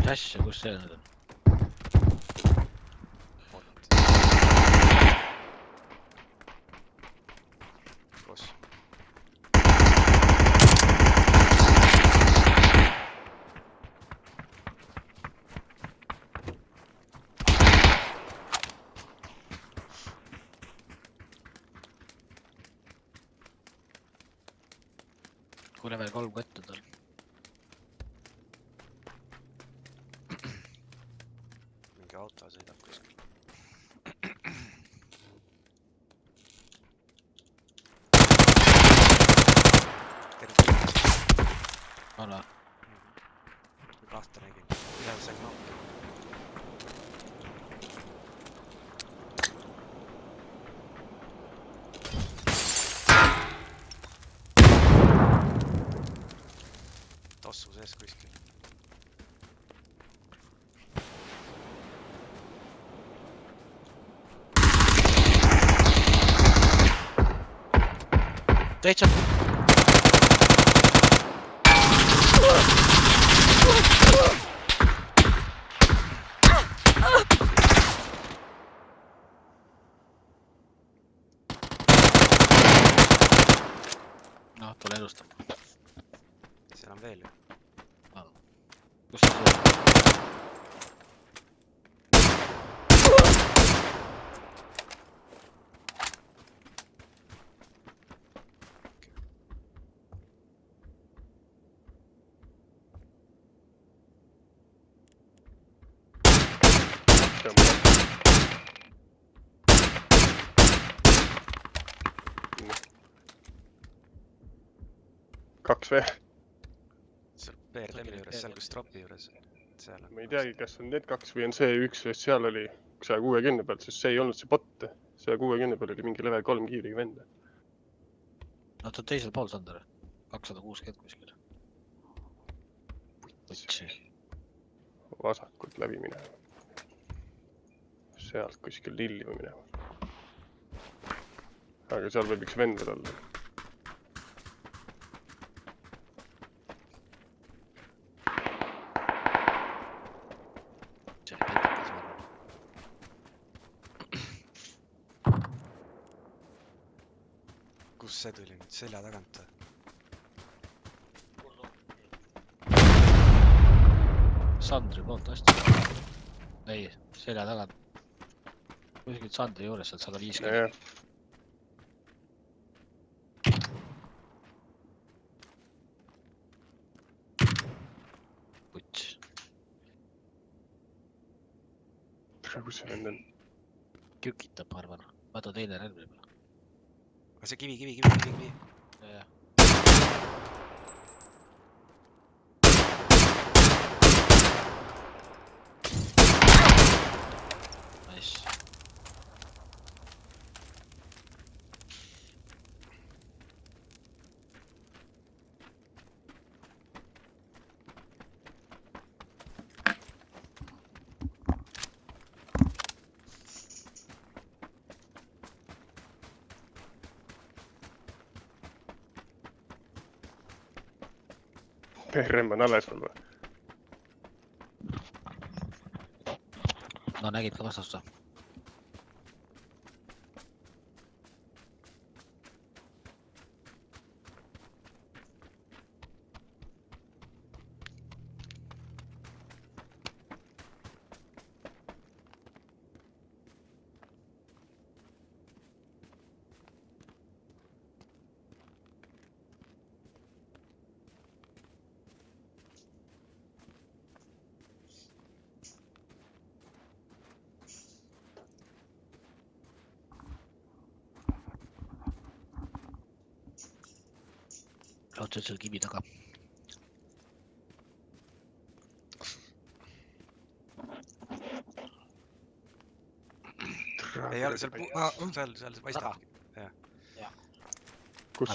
Mis asja, kus see nüüd on? Kus? Kui level 3 kott on tal. Mingi auto sõidab kuskil. Ala. Kahte nägin. Ühel see knoppi. Tossu sees kuskil. Täitsa. Noh, tule elustama. Seal on veel ju. Kus see on? Kaks veel. Seal PRTM-i juures, seal kus tropi juures. Seal on. Ma ei teagi, kas on need kaks või on see üks, sest seal oli 160 pealt, sest see ei olnud see bot. 160 peal oli mingi level 3 kiiriga vend. No ta on teisel pool Sander. 260 kuskil. Võtsi. Vasakult läbi minema. Sealt kuskil lilli või minema. Aga seal võib üks vend veel olla. See on heidekas ma arvan. Kus see tuli nüüd? Selja tagant või? Sandri poolt astus. Ei, selja tagant. Kuskilt Sandri juures sealt 150. Jah. Puts. Kus see vend on? Kükitab, ma arvan. Vaata teine relv võib-olla. Aga see kivi. Jah. Nice. PRM on alles veel või? No nägid ka vastast või? Raudselt seal kivi taga. Ei ole seal seal paistab. Kus?